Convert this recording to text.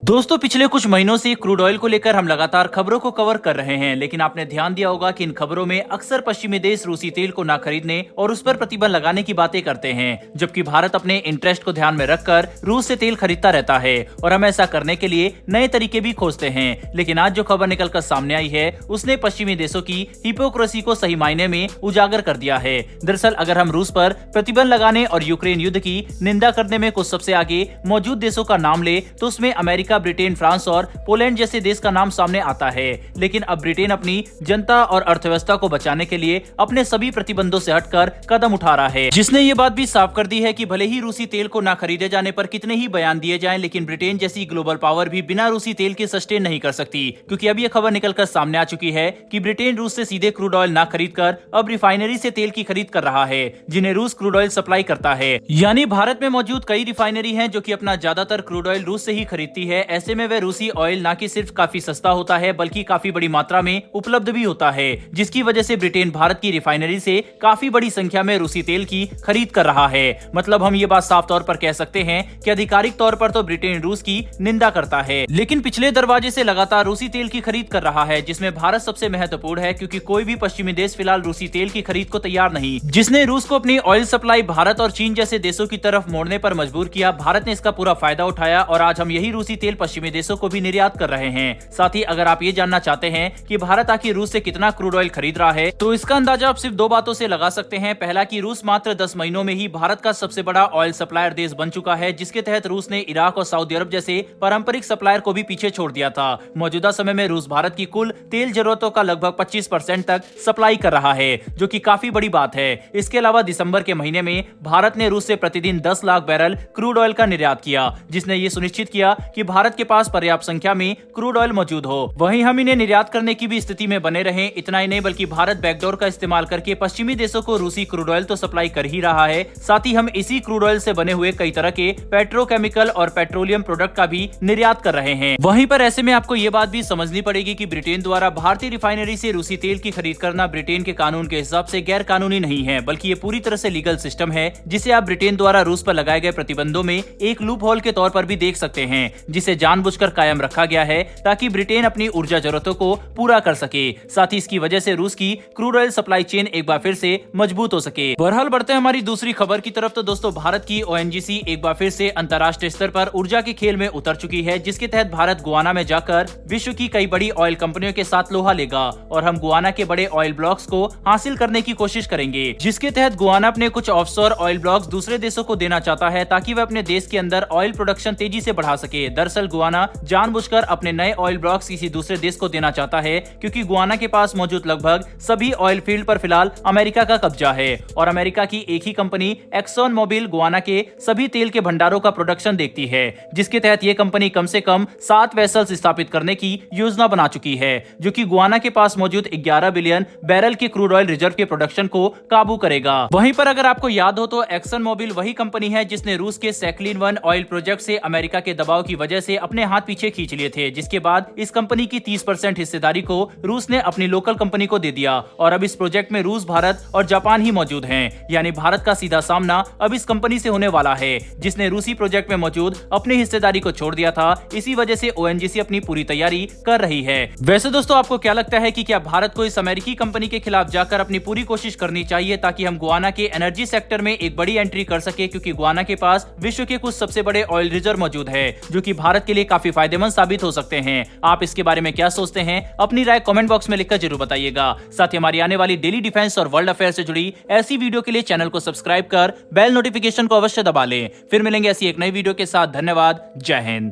दोस्तों पिछले कुछ महीनों से क्रूड ऑयल को लेकर हम लगातार खबरों को कवर कर रहे हैं, लेकिन आपने ध्यान दिया होगा कि इन खबरों में अक्सर पश्चिमी देश रूसी तेल को ना खरीदने और उस पर प्रतिबंध लगाने की बातें करते हैं, जबकि भारत अपने इंटरेस्ट को ध्यान में रखकर रूस से तेल खरीदता रहता है और हम ऐसा करने के लिए नए तरीके भी खोजते हैं। लेकिन आज जो खबर निकलकर सामने आई है उसने पश्चिमी देशों की हिपोक्रेसी को सही मायने में उजागर कर दिया है। दरअसल अगर हम रूस पर प्रतिबंध लगाने और यूक्रेन युद्ध की निंदा करने में कुछ सबसे आगे मौजूद देशों का नाम ले तो उसमें अमेरिका, ब्रिटेन, फ्रांस और पोलैंड जैसे देश का नाम सामने आता है। लेकिन अब ब्रिटेन अपनी जनता और अर्थव्यवस्था को बचाने के लिए अपने सभी प्रतिबंधों से हटकर कदम उठा रहा है, जिसने ये बात भी साफ कर दी है कि भले ही रूसी तेल को ना खरीदे जाने पर कितने ही बयान दिए जाएं, लेकिन ब्रिटेन जैसी ग्लोबल पावर भी बिना रूसी तेल के सस्टेन नहीं कर सकती। क्योंकि अब ये खबर निकलकर सामने आ चुकी है कि ब्रिटेन रूस से सीधे क्रूड ऑयल ना खरीदकर अब रिफाइनरी से तेल की खरीद कर रहा है, जिन्हें रूस क्रूड ऑयल सप्लाई करता है। यानी भारत में मौजूद कई रिफाइनरी हैं जो कि अपना ज्यादातर क्रूड ऑयल रूस से ही खरीदती है। ऐसे में वह रूसी ऑयल न कि सिर्फ काफी सस्ता होता है बल्कि काफी बड़ी मात्रा में उपलब्ध भी होता है, जिसकी वजह से ब्रिटेन भारत की रिफाइनरी से काफी बड़ी संख्या में रूसी तेल की खरीद कर रहा है। मतलब हम ये बात साफ तौर पर कह सकते हैं कि आधिकारिक तौर पर तो ब्रिटेन रूस की निंदा करता है, लेकिन पिछले दरवाजे से लगातार रूसी तेल की खरीद कर रहा है, जिसमें भारत सबसे महत्वपूर्ण है क्योंकि कोई भी पश्चिमी देश फिलहाल रूसी तेल की खरीद को तैयार नहीं, जिसने रूस को अपनी ऑयल सप्लाई भारत और चीन जैसे देशों की तरफ मोड़ने पर मजबूर किया। भारत ने इसका पूरा फायदा उठाया और आज हम यही रूसी तेल पश्चिमी देशों को भी निर्यात कर रहे हैं। साथ ही अगर आप ये जानना चाहते हैं कि भारत आखिर रूस से कितना क्रूड ऑयल खरीद रहा है तो इसका अंदाजा आप सिर्फ दो बातों से लगा सकते हैं। पहला कि रूस मात्र 10 महीनों में ही भारत का सबसे बड़ा ऑयल सप्लायर देश बन चुका है, जिसके तहत रूस ने इराक और सऊदी अरब जैसे पारंपरिक सप्लायर को भी पीछे छोड़ दिया था। मौजूदा समय में रूस भारत की कुल तेल जरूरतों का लगभग 25% तक सप्लाई कर रहा है, जो कि काफी बड़ी बात है। इसके अलावा दिसंबर के महीने में भारत ने रूस से प्रतिदिन 10 लाख बैरल क्रूड ऑयल का निर्यात किया, जिसने ये सुनिश्चित किया कि भारत के पास पर्याप्त संख्या में क्रूड ऑयल मौजूद हो। वहीं हम इन्हें निर्यात करने की भी स्थिति में बने रहें। इतना ही नहीं बल्कि भारत बैकडोर का इस्तेमाल करके पश्चिमी देशों को रूसी क्रूड ऑयल तो सप्लाई कर ही रहा है, साथ ही हम इसी क्रूड ऑयल से बने हुए कई तरह के पेट्रोकेमिकल और पेट्रोलियम प्रोडक्ट का भी निर्यात कर रहे हैं। वहीं पर ऐसे में आपको ये बात भी समझनी पड़ेगी कि ब्रिटेन द्वारा भारतीय रिफाइनरी से रूसी तेल की खरीद करना ब्रिटेन के कानून के हिसाब से गैर कानूनी नहीं है, बल्कि ये पूरी तरह से लीगल सिस्टम है, जिसे आप ब्रिटेन द्वारा रूस पर लगाए गए प्रतिबंधों में एक लूप होल के तौर पर भी देख सकते हैं, जिसे जानबूझकर कायम रखा गया है ताकि ब्रिटेन अपनी ऊर्जा जरूरतों को पूरा कर सके। साथ ही इसकी वजह से रूस की क्रूड ऑयल सप्लाई चेन एक बार फिर से मजबूत हो सके। बहरहाल बढ़ते हैं हमारी दूसरी खबर की तरफ। तो दोस्तों भारत की ओएनजीसी एक बार फिर से अंतर्राष्ट्रीय स्तर पर ऊर्जा के खेल में उतर चुकी है, जिसके तहत भारत गुआना में जाकर विश्व की कई बड़ी ऑयल कंपनियों के साथ लोहा लेगा और हम गुआना के बड़े ऑयल ब्लॉक्स को हासिल करने की कोशिश करेंगे, जिसके तहत गुआना अपने कुछ ऑफशोर ऑयल ब्लॉक्स दूसरे देशों को देना चाहता है ताकि वह अपने देश के अंदर ऑयल प्रोडक्शन तेजी से बढ़ा सके। दरअसल गुआना जानबूझकर अपने नए ऑयल ब्लॉक्स किसी दूसरे देश को देना चाहता है क्योंकि गुआना के पास मौजूद लगभग सभी ऑयल फील्ड पर फिलहाल अमेरिका का कब्जा है और अमेरिका की एक ही कंपनी एक्सॉन मोबिल गुआना के सभी तेल के भंडारों का प्रोडक्शन देखती है, जिसके तहत ये कंपनी कम से कम 7 वेसल्स स्थापित करने की योजना बना चुकी है, जो कि गुआना के पास मौजूद 11 बिलियन बैरल के क्रूड ऑयल रिजर्व के प्रोडक्शन को काबू करेगा। वहीं पर अगर आपको याद हो तो एक्सन मोबिल वही कंपनी है जिसने रूस के सैकलिन 1 ऑयल प्रोजेक्ट से अमेरिका के दबाव की वजह से अपने हाथ पीछे खींच लिए थे, जिसके बाद इस कंपनी की 30% हिस्सेदारी को रूस ने अपनी लोकल कंपनी को दे दिया और अब इस प्रोजेक्ट में रूस, भारत और जापान ही मौजूद हैं। यानी भारत का सीधा सामना अब इस कंपनी से होने वाला है, जिसने रूसी प्रोजेक्ट में मौजूद अपनी हिस्सेदारी को छोड़ दिया था। इसी वजह से ओएनजीसी अपनी पूरी तैयारी कर रही है। वैसे दोस्तों आपको क्या लगता है कि क्या भारत को इस अमेरिकी कंपनी के खिलाफ जाकर अपनी पूरी कोशिश करनी चाहिए ताकि हम गुआना के एनर्जी सेक्टर में एक बड़ी एंट्री कर सके, क्योंकि गुआना के पास विश्व के कुछ सबसे बड़े ऑयल रिजर्व मौजूद है जो कि भारत के लिए काफी फायदेमंद साबित हो सकते हैं। आप इसके बारे में क्या सोचते हैं? अपनी राय कमेंट बॉक्स में लिखकर जरूर बताइएगा। साथ ही हमारी आने वाली डेली डिफेंस और वर्ल्ड अफेयर से जुड़ी ऐसी वीडियो के लिए चैनल को सब्सक्राइब कर बेल नोटिफिकेशन को अवश्य दबा लें। फिर मिलेंगे ऐसी एक नई वीडियो के साथ। धन्यवाद। जय हिंद।